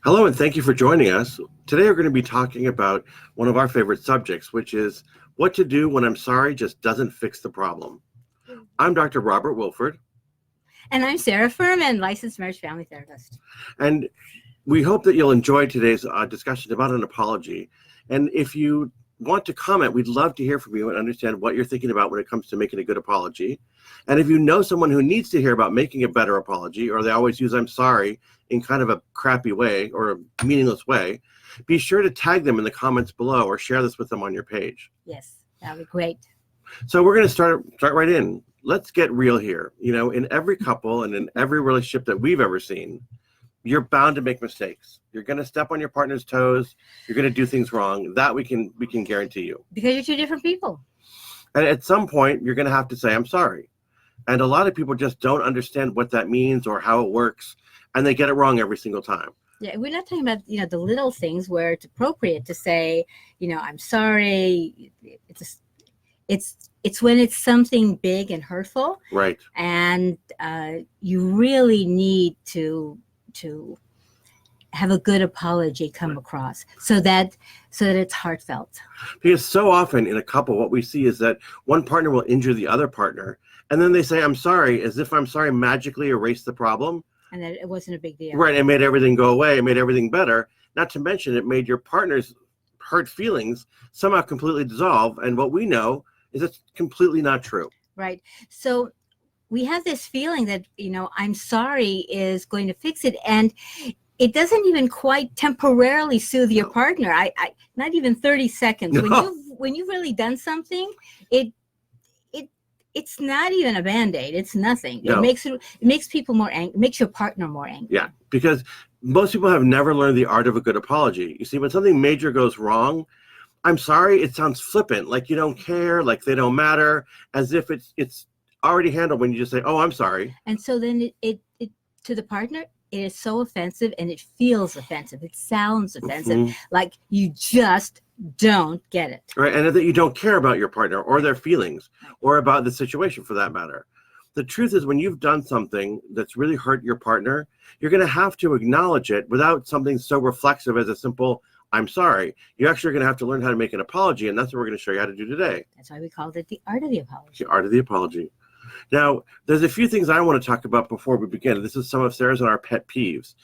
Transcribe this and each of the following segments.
Hello, and thank you for joining us. Today, we're going to be talking about one of our favorite subjects, which is what to do when I'm sorry just doesn't fix the problem. I'm Dr. Robert Wilford. And I'm Sarah Furman, licensed marriage family therapist. And we hope that you'll enjoy today's discussion about an apology. And if you want to comment, we'd love to hear from you and understand what you're thinking about when it comes to making a good apology. And if you know someone who needs to hear about making a better apology, or they always use I'm sorry in kind of a crappy way or a meaningless way, be sure to tag them in the comments below or share this with them on your page. Yes, that'd be great. So we're going to start right in. Let's get real here. You know, in every couple and in every relationship that we've ever seen, you're bound to make mistakes. You're going to step on your partner's toes. You're going to do things wrong. That we can guarantee you. Because you're two different people. And at some point, you're going to have to say, I'm sorry. And a lot of people just don't understand what that means or how it works, and they get it wrong every single time. Yeah, we're not talking about, the little things where it's appropriate to say, I'm sorry. It's when it's something big and hurtful. Right. And you really need to have a good apology come across so that it's heartfelt. Because so often in a couple, what we see is that one partner will injure the other partner, and then they say, I'm sorry, as if I'm sorry magically erased the problem. And that it wasn't a big deal. Right, it made everything go away, it made everything better. Not to mention it made your partner's hurt feelings somehow completely dissolve, and what we know is it's completely not true. Right. So we have this feeling that, I'm sorry is going to fix it, and it doesn't even quite temporarily soothe your partner. I not even 30 seconds. No. When you've really done something, it's not even a Band-Aid. It's nothing. No. It makes people more angry. It makes your partner more angry. Yeah, because most people have never learned the art of a good apology. You see, when something major goes wrong, I'm sorry, it sounds flippant, like you don't care, like they don't matter, as if it's already handled when you just say, oh, I'm sorry. And so then it to the partner, it is so offensive, and it feels offensive. It sounds offensive, like you just don't get it. Right, and that you don't care about your partner or their feelings or about the situation for that matter. The truth is, when you've done something that's really hurt your partner, you're going to have to acknowledge it without something so reflexive as a simple, I'm sorry. You actually are going to have to learn how to make an apology, and that's what we're going to show you how to do today. That's why we called it the art of the apology. The art of the apology. Now, there's a few things I want to talk about before we begin. This is some of Sarah's and our pet peeves.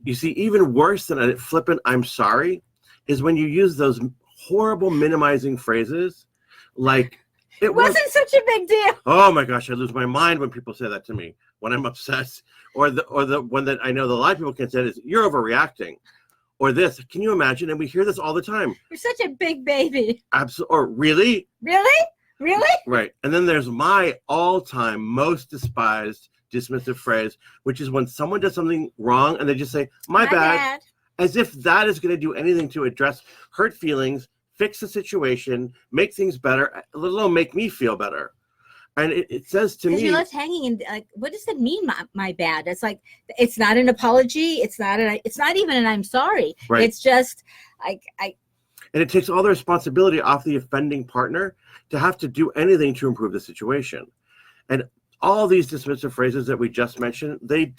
You see, even worse than a flippant I'm sorry is when you use those horrible minimizing phrases like, it wasn't such a big deal. Oh my gosh, I lose my mind when people say that to me when I'm upset. Or the one that I know that a lot of people can say is, you're overreacting. Or this, can you imagine? And we hear this all the time. You're such a big baby. Absolutely. Or really? Really? Really? Right. And then there's my all-time most despised dismissive phrase, which is when someone does something wrong and they just say, my bad, as if that is going to do anything to address hurt feelings, fix the situation, make things better, let alone make me feel better. And it says to me, you're left hanging, and like, what does that mean? My bad. It's like, it's not an apology. It's not even an I'm sorry. Right. It's just and it takes all the responsibility off the offending partner to have to do anything to improve the situation. And all these dismissive phrases that we just mentioned, they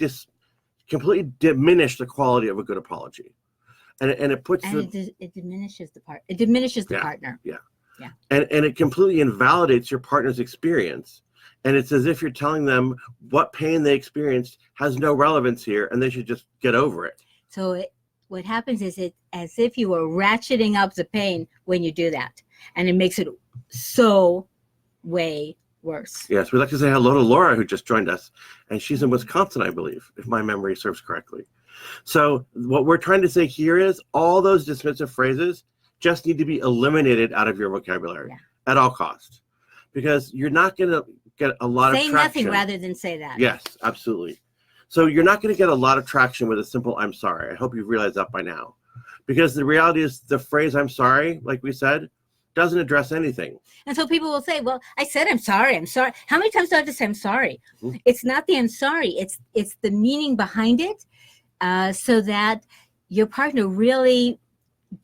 completely diminish the quality of a good apology. And it puts it diminishes the part. It diminishes the partner. Yeah. Yeah. And it completely invalidates your partner's experience. And it's as if you're telling them what pain they experienced has no relevance here, and they should just get over it. So what happens is it's as if you were ratcheting up the pain when you do that. And it makes it so way worse. Yes, we'd like to say hello to Laura, who just joined us. And she's in Wisconsin, I believe, if my memory serves correctly. So what we're trying to say here is all those dismissive phrases just need to be eliminated out of your vocabulary at all costs, because you're not going to get a lot of traction. Say nothing rather than say that. Yes, absolutely. So you're not going to get a lot of traction with a simple I'm sorry. I hope you've realized that by now, because the reality is the phrase I'm sorry, like we said, doesn't address anything. And so people will say, well, I said I'm sorry. I'm sorry. How many times do I have to say I'm sorry? Mm-hmm. It's not the I'm sorry. It's the meaning behind it, so that your partner really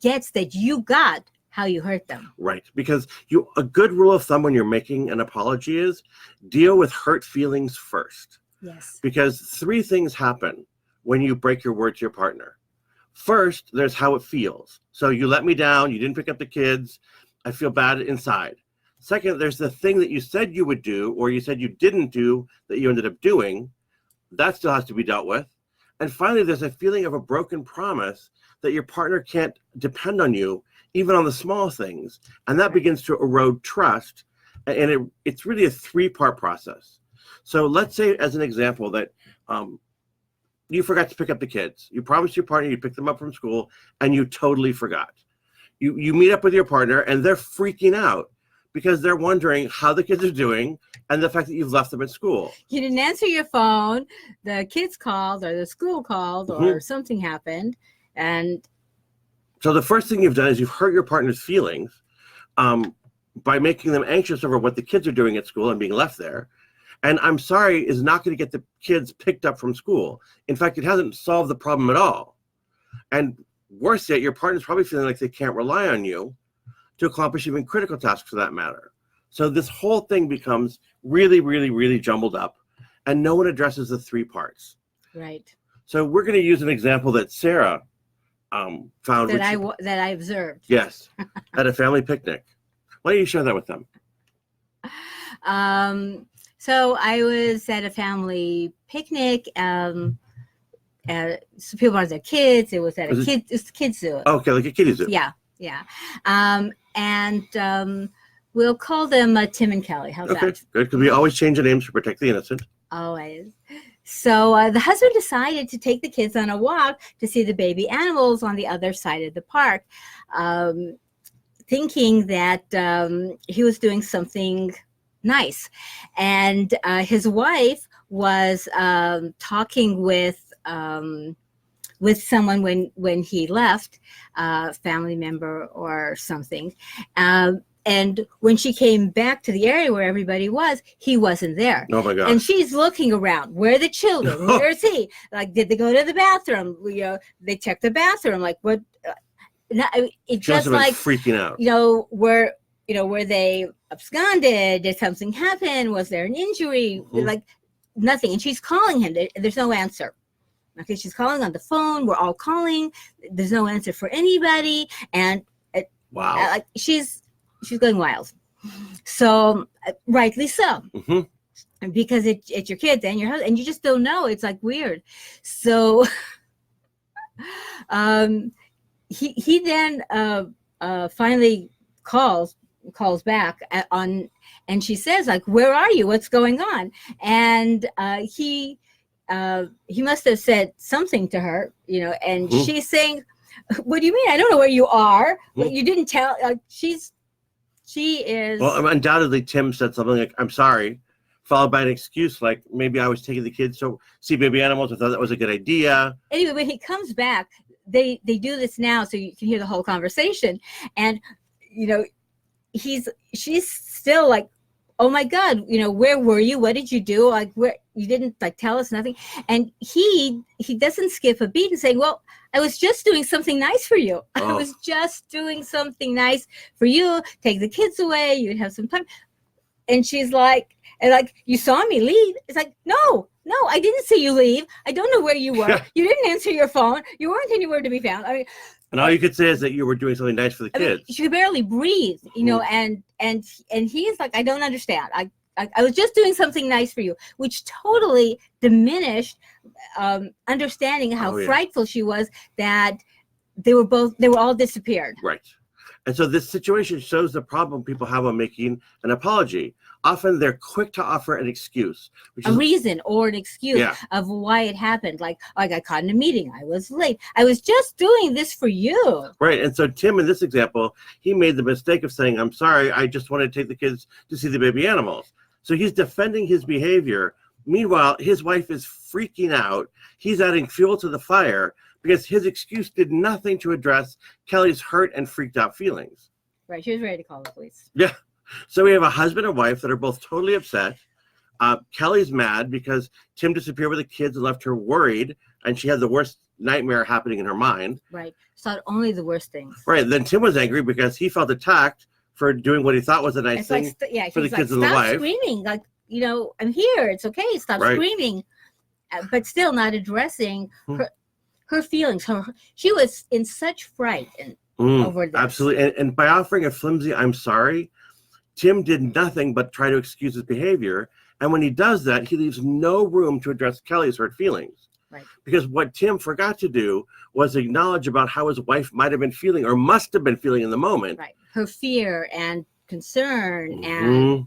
gets that you got how you hurt them. Right. Because a good rule of thumb when you're making an apology is deal with hurt feelings first. Yes. Because three things happen when you break your word to your partner. First, there's how it feels. So you let me down, you didn't pick up the kids, I feel bad inside. Second, there's the thing that you said you would do or you said you didn't do that you ended up doing. That still has to be dealt with. And finally, there's a feeling of a broken promise that your partner can't depend on you, even on the small things. And that begins to erode trust. And it's really a three-part process. So let's say, as an example, that you forgot to pick up the kids. You promised your partner you'd pick them up from school, and you totally forgot. You meet up with your partner, and they're freaking out because they're wondering how the kids are doing and the fact that you've left them at school. You didn't answer your phone, the kids called or the school called or something happened. And so the first thing you've done is you've hurt your partner's feelings by making them anxious over what the kids are doing at school and being left there. And I'm sorry is not going to get the kids picked up from school. In fact, it hasn't solved the problem at all. And worse yet, your partner's probably feeling like they can't rely on you to accomplish even critical tasks for that matter. So this whole thing becomes really, really, really jumbled up, and no one addresses the three parts. right. So we're going to use an example that Sarah found. That I observed. Yes, at a family picnic. Why don't you share that with them? So I was at a family picnic. So people brought their kids. It was at a kids zoo. Okay, like a kiddie zoo. Yeah. And we'll call them Tim and Kelly. How's Okay, that? good, because we always change the names to protect the innocent. Always. So the husband decided to take the kids on a walk to see the baby animals on the other side of the park, thinking that he was doing something nice. And his wife was talking with someone when he left, family member or something. And when she came back to the area where everybody was, he wasn't there. Oh my gosh. And she's looking around. Where are the children? Where is he? Like, did they go to the bathroom? They checked the bathroom. Like, what? It She must just have been like freaking out. were they absconded? Did something happen? Was there an injury? Like nothing. And she's calling him. There's no answer. Okay, she's calling on the phone. We're all calling. There's no answer for anybody. And Wow. like she's going wild. So rightly so. Because it's your kids and your husband, and you just don't know. It's like weird. So he then finally calls back and she says, like, where are you? What's going on? And he must have said something to her, and she's saying, what do you mean? I don't know where you are. Well, you didn't tell. She is. Well, undoubtedly, Tim said something like, I'm sorry, followed by an excuse like, maybe I was taking the kids to see baby animals. I thought that was a good idea. Anyway, when he comes back, they do this now so you can hear the whole conversation. And, she's still like, oh my God, where were you? What did you do? Like, where you didn't tell us nothing. And he doesn't skip a beat and saying, well, I was just doing something nice for you. Oh. I was just doing something nice for you. Take the kids away. You'd have some time. And she's like, you saw me leave. It's like, no, I didn't see you leave. I don't know where you were. You didn't answer your phone. You weren't anywhere to be found. I mean, and all you could say is that you were doing something nice for the kids. She could barely breathe, and he's like, I don't understand. I was just doing something nice for you, which totally diminished understanding how frightful she was that they were all disappeared. Right. And so this situation shows the problem people have on making an apology. Often they're quick to offer an excuse. A reason or an excuse of why it happened. Like, I got caught in a meeting. I was late. I was just doing this for you. Right. And so Tim, in this example, he made the mistake of saying, I'm sorry, I just wanted to take the kids to see the baby animals. So he's defending his behavior. Meanwhile, his wife is freaking out. He's adding fuel to the fire because his excuse did nothing to address Kelly's hurt and freaked out feelings. Right. She was ready to call the police. Yeah. So we have a husband and wife that are both totally upset. Kelly's mad because Tim disappeared with the kids and left her worried, and she had the worst nightmare happening in her mind. Right. It's not only the worst things. Right. Then Tim was angry because he felt attacked for doing what he thought was a nice thing for the kids and the wife. Stop screaming. Like, I'm here. It's okay. Stop screaming. But still not addressing her feelings. She was in such fright and over this. Absolutely. And by offering a flimsy "I'm sorry," Tim did nothing but try to excuse his behavior. And when he does that, he leaves no room to address Kelly's hurt feelings. Right. Because what Tim forgot to do was acknowledge about how his wife might have been feeling or must have been feeling in the moment. Right. Her fear and concern and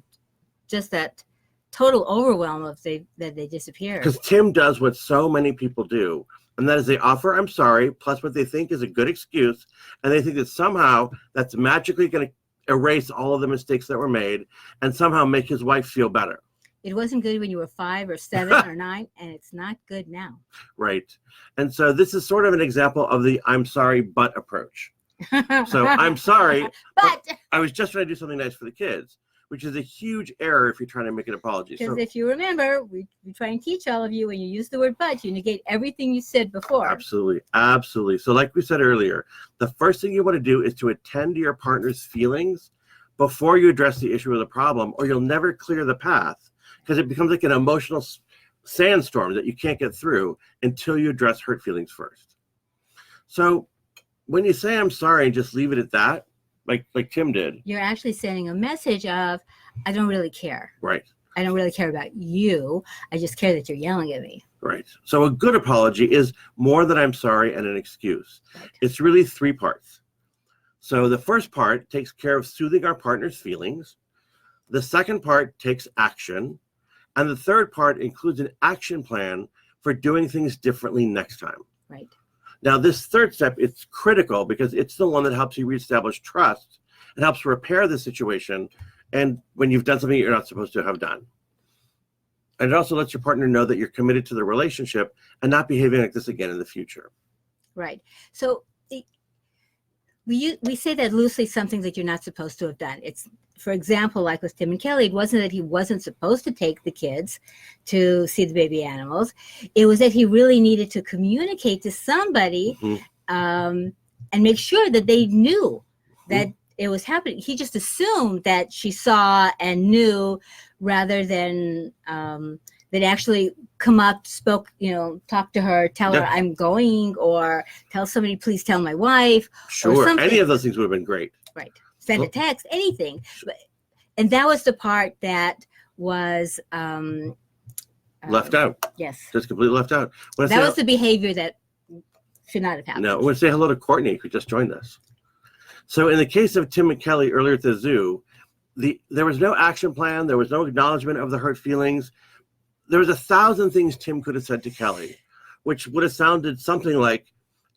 just that total overwhelm of that they disappeared. Because Tim does what so many people do, and that is they offer "I'm sorry" plus what they think is a good excuse, and they think that somehow that's magically going to erase all of the mistakes that were made and somehow make his wife feel better. It wasn't good when you were 5 or 7 or 9, and it's not good now. Right. And so this is sort of an example of the "I'm sorry, but" approach. So I'm sorry, but I was just trying to do something nice for the kids, which is a huge error if you're trying to make an apology. Because if you remember, we try and teach all of you, when you use the word "but," you negate everything you said before. Absolutely. Absolutely. So like we said earlier, the first thing you want to do is to attend to your partner's feelings before you address the issue or the problem, or you'll never clear the path, because it becomes like an emotional sandstorm that you can't get through until you address hurt feelings first. So when you say "I'm sorry" and just leave it at that, like Tim did, you're actually sending a message of, I don't really care. Right. I don't really care about you. I just care that you're yelling at me. Right. So a good apology is more than "I'm sorry" and an excuse. Right. It's really 3 parts. So the first part takes care of soothing our partner's feelings. The second part takes action. And the third part includes an action plan for doing things differently next time. Right. Now, this third step is critical because it's the one that helps you reestablish trust. It helps repair the situation and when you've done something you're not supposed to have done. And it also lets your partner know that you're committed to the relationship and not behaving like this again in the future. Right. So we say that loosely, something that you're not supposed to have done. It's, for example, like with Tim and Kelly, it wasn't that he wasn't supposed to take the kids to see the baby animals. It was that he really needed to communicate to somebody and make sure that they knew that it was happening. He just assumed that she saw and knew, rather than that actually come up, spoke, talk to her, tell her I'm going, or tell somebody, please tell my wife. Sure, any of those things would have been great. Right. Send a text, anything. And that was the part that was left out. Yes. Just completely left out. That was the behavior that should not have happened. No, I want to say hello to Courtney, who just joined us. So in the case of Tim and Kelly earlier at the zoo, there was no action plan. There was no acknowledgement of the hurt feelings. There was 1,000 things Tim could have said to Kelly, which would have sounded something like,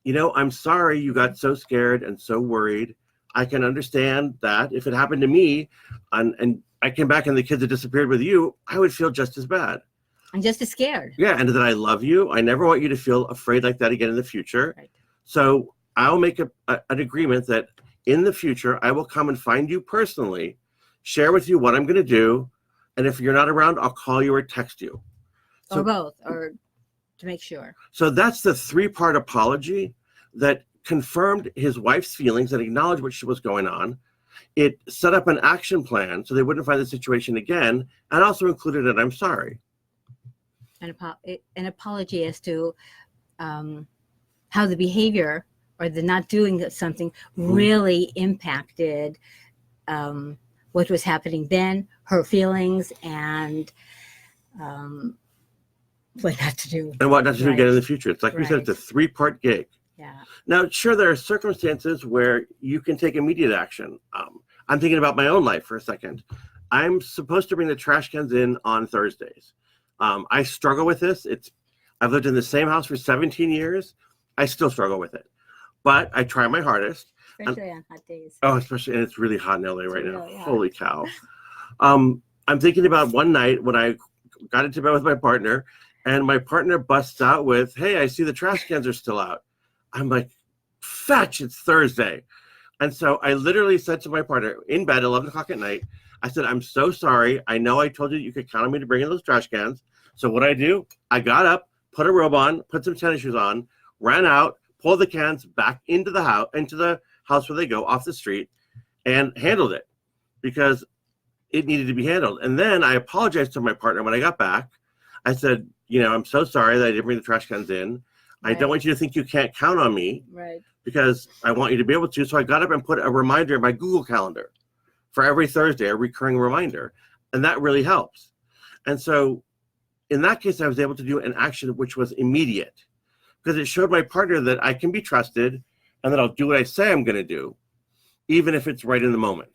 "I'm sorry you got so scared and so worried. I can understand that if it happened to me and I came back and the kids had disappeared with you, I would feel just as bad. I'm just as scared." Yeah, and that I love you. I never want you to feel afraid like that again in the future. Right. So I'll make an agreement that in the future, I will come and find you personally, share with you what I'm going to do. And if you're not around, I'll call you or text you. Or both, or to make sure. So that's the 3-part apology that confirmed his wife's feelings and acknowledged what was going on. It set up an action plan so they wouldn't find the situation again, and also included an "I'm sorry." An apology as to how the behavior or the not doing something really impacted what was happening then, her feelings, and what not to do. And what not to do again in the future. It's like we said, it's a 3-part gig. Yeah. Now, sure, there are circumstances where you can take immediate action. I'm thinking about my own life for a second. I'm supposed to bring the trash cans in on Thursdays. I struggle with this. I've lived in the same house for 17 years. I still struggle with it, but I try my hardest. Especially on hot days. Oh, especially, and it's really hot in LA right now. Really hot. Holy cow. I'm thinking about one night when I got into bed with my partner, and my partner busts out with, "Hey, I see the trash cans are still out." I'm like, "Fetch, it's Thursday." And so I literally said to my partner in bed, 11 o'clock at night, I said, "I'm so sorry. I know I told you you could count on me to bring in those trash cans." So what I do, I got up, put a robe on, put some tennis shoes on, ran out, pulled the cans back into the house where they go, off the street, and handled it because it needed to be handled. And then I apologized to my partner when I got back. I said, "I'm so sorry that I didn't bring the trash cans in. I don't want you to think you can't count on me Right. because I want you to be able to. So I got up and put a reminder in my Google Calendar for every Thursday, a recurring reminder. And that really helps. And so in that case, I was able to do an action which was immediate because it showed my partner that I can be trusted and that I'll do what I say I'm going to do, even if it's right in the moment.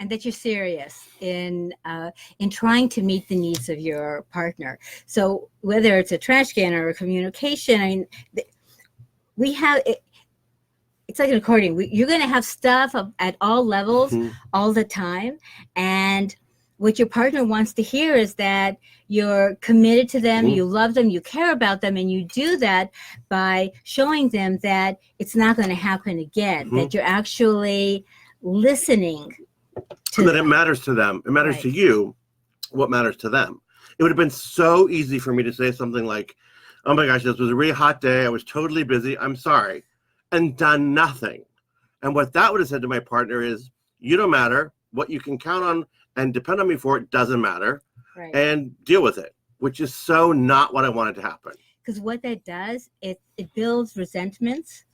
And that you're serious in trying to meet the needs of your partner. So whether it's a trash can or a communication, I mean, we have it. It's like an accordion. You're going to have stuff at all levels, all the time, and what your partner wants to hear is that you're committed to them, you love them, you care about them, and you do that by showing them that it's not going to happen again. That you're actually listening. And that it matters to them. It matters to you what matters to them. It would have been so easy for me to say something like, oh my gosh, this was a really hot day. I was totally busy. I'm sorry. And done nothing. And what that would have said to my partner is, you don't matter. What you can count on and depend on me for it doesn't matter. Right. And deal with it, which is so not what I wanted to happen. Because what that does, it builds resentments.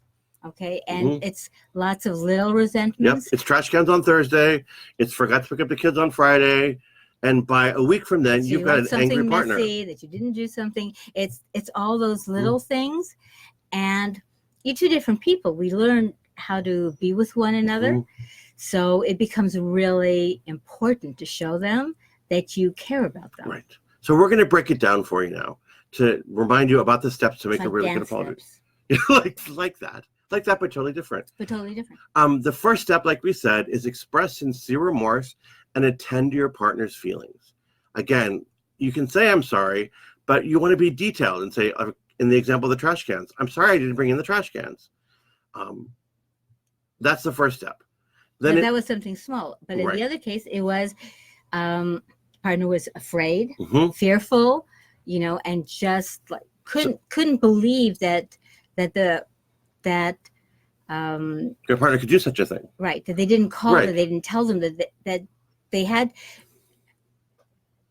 Okay, and it's lots of little resentments. Yep, it's trash cans on Thursday. It's forgot to pick up the kids on Friday, and by a week from then, you've got an angry partner. Messy, that you didn't do something. It's all those little things, and you're two different people. We learn how to be with one another, so it becomes really important to show them that you care about them. Right. So we're going to break it down for you now to remind you about the steps to make a really good apology. like that. Like that, but totally different. But totally different. The first step, like we said, is express sincere remorse and attend to your partner's feelings. Again, you can say, I'm sorry, but you want to be detailed and say, in the example of the trash cans, I'm sorry I didn't bring in the trash cans. That's the first step. Then that was something small. But in the other case, it was partner was afraid, fearful, and just like couldn't believe that your partner could do such a thing. Right. That they didn't call them, they didn't tell them that they had.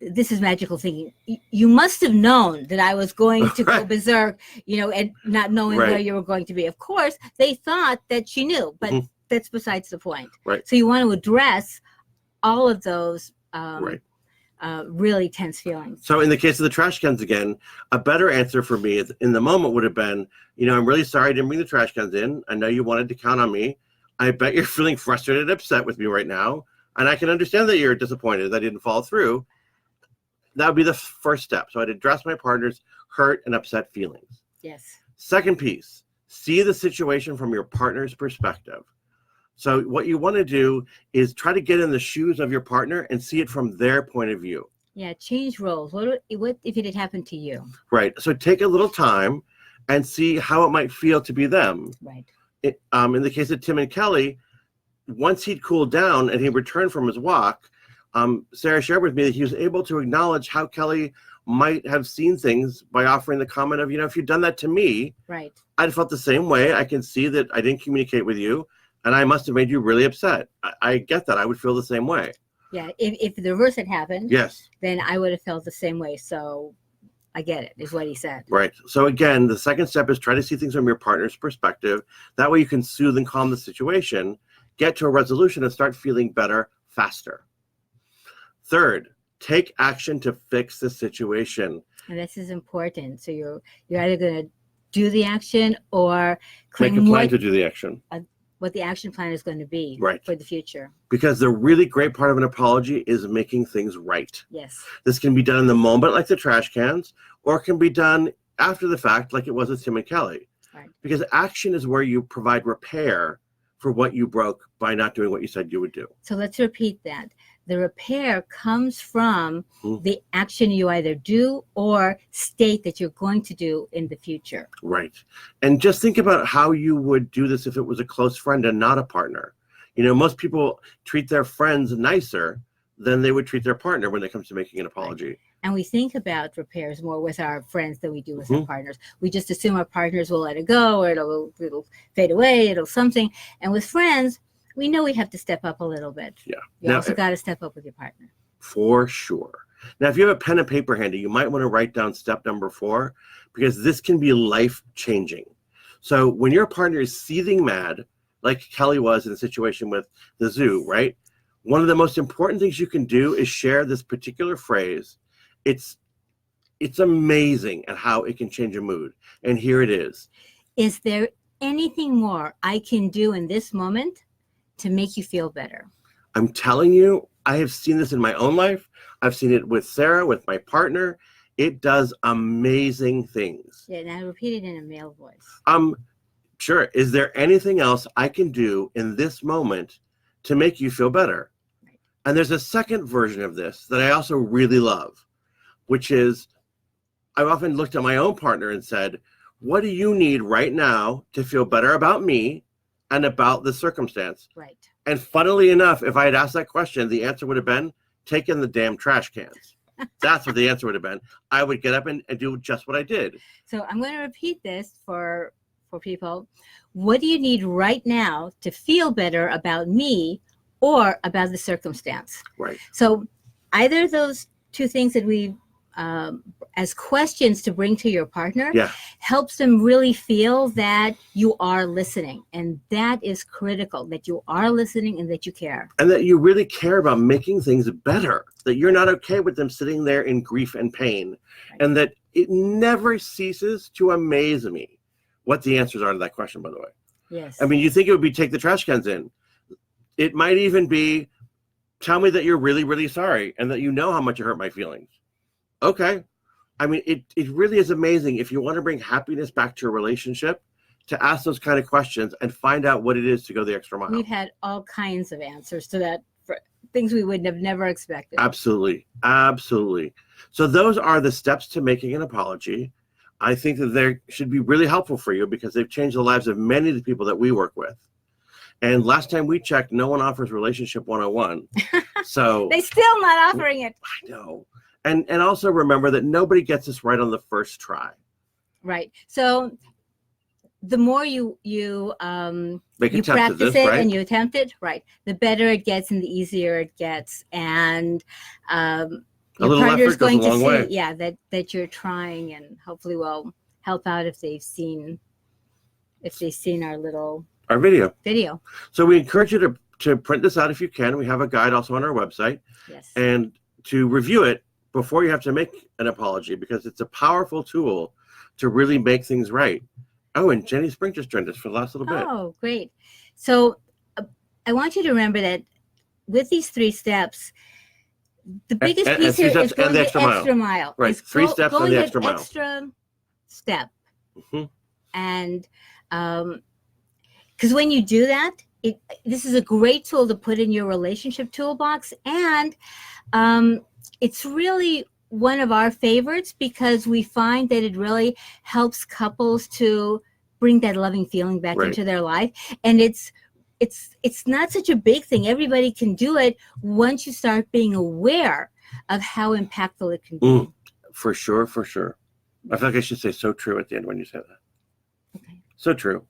This is magical thinking. You must have known that I was going to go berserk, and not knowing where you were going to be. Of course, they thought that she knew, but that's besides the point. Right. So you want to address all of those really tense feelings. So in the case of the trash cans again, a better answer for me in the moment would have been, I'm really sorry I didn't bring the trash cans in. I know you wanted to count on me. I bet you're feeling frustrated and upset with me right now. And I can understand that you're disappointed that I didn't follow through. That would be the first step. So I'd address my partner's hurt and upset feelings. Yes. Second piece, see the situation from your partner's perspective. So what you want to do is try to get in the shoes of your partner and see it from their point of view. Yeah, change roles. What if it had happened to you? Right. So take a little time and see how it might feel to be them. Right. In the case of Tim and Kelly, once he'd cooled down and he returned from his walk, Sarah shared with me that he was able to acknowledge how Kelly might have seen things by offering the comment of, if you'd done that to me, right, I'd felt the same way. I can see that I didn't communicate with you. And I must have made you really upset. I get that. I would feel the same way. Yeah. If the reverse had happened, yes, then I would have felt the same way. So I get it, is what he said. Right. So again, the second step is try to see things from your partner's perspective. That way you can soothe and calm the situation, get to a resolution, and start feeling better faster. Third, take action to fix the situation. And this is important. So you're either going to do the action or make a plan to do the action. What the action plan is going to be for the future. Because the really great part of an apology is making things right. Yes. This can be done in the moment, like the trash cans, or it can be done after the fact, like it was with Tim and Kelly. Right. Because action is where you provide repair for what you broke by not doing what you said you would do. So let's repeat that. The repair comes from the action you either do or state that you're going to do in the future. Right. And just think about how you would do this if it was a close friend and not a partner. Most people treat their friends nicer than they would treat their partner when it comes to making an apology. Right. And we think about repairs more with our friends than we do with our partners. We just assume our partners will let it go, or it'll fade away, it'll something. And with friends, we know we have to step up a little bit. Yeah. You also got to step up with your partner. For sure. Now, if you have a pen and paper handy, you might want to write down step number 4, because this can be life-changing. So when your partner is seething mad, like Kelly was in the situation with the zoo, right? One of the most important things you can do is share this particular phrase. It's amazing at how it can change a mood. And here it is. Is there anything more I can do in this moment to make you feel better? I'm telling you, I have seen this in my own life. I've seen it with Sarah, with my partner. It does amazing things. Yeah, and I repeat it in a male voice. Sure. Is there anything else I can do in this moment to make you feel better? Right. And there's a second version of this that I also really love, which is I've often looked at my own partner and said, what do you need right now to feel better about me and about the circumstance? Right. And funnily enough, if I had asked that question, the answer would have been, take in the damn trash cans. That's what the answer would have been. I would get up and do just what I did. So I'm going to repeat this for people. What do you need right now to feel better about me or about the circumstance? Right. So either of those two things that we as questions to bring to your partner helps them really feel that you are listening. And that is critical, that you are listening and that you care. And that you really care about making things better, that you're not okay with them sitting there in grief and pain. Right. And that it never ceases to amaze me what the answers are to that question, by the way. Yes. I mean, you think it would be take the trash cans in. It might even be tell me that you're really, really sorry and that you know how much it hurt my feelings. Okay. I mean, it really is amazing if you want to bring happiness back to your relationship to ask those kind of questions and find out what it is to go the extra mile. We've had all kinds of answers to that, for things we would have never expected. Absolutely. Absolutely. So those are the steps to making an apology. I think that they should be really helpful for you because they've changed the lives of many of the people that we work with. And last time we checked, no one offers Relationship 101. So they're still not offering it. I know. And also remember that nobody gets this right on the first try. Right. So the more you practice this, it right? and you attempt it, right, the better it gets and the easier it gets. And your partner's going to see, that you're trying, and hopefully will help out if they've seen our video. So we encourage you to print this out if you can. We have a guide also on our website. Yes. And to review it before you have to make an apology, because it's a powerful tool to really make things right. Oh, and Jenny Spring just joined us for the last little bit. Oh, great. So I want you to remember that with these 3 steps, the biggest piece here is going the extra mile. Right, 3 steps on the extra mile. Extra step. Mm-hmm. And because when you do that, this is a great tool to put in your relationship toolbox. And it's really one of our favorites because we find that it really helps couples to bring that loving feeling back into their life. And it's not such a big thing. Everybody can do it once you start being aware of how impactful it can be. For sure, for sure. I feel like I should say so true at the end when you say that. Okay. So true.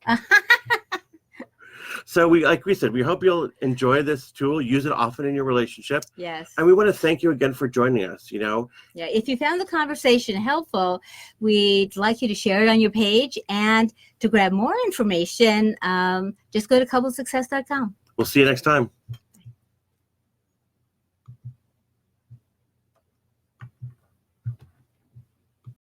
So like we said, we hope you'll enjoy this tool, use it often in your relationship. Yes. And we want to thank you again for joining us, Yeah, if you found the conversation helpful, we'd like you to share it on your page. And to grab more information, just go to couplessuccess.com. We'll see you next time.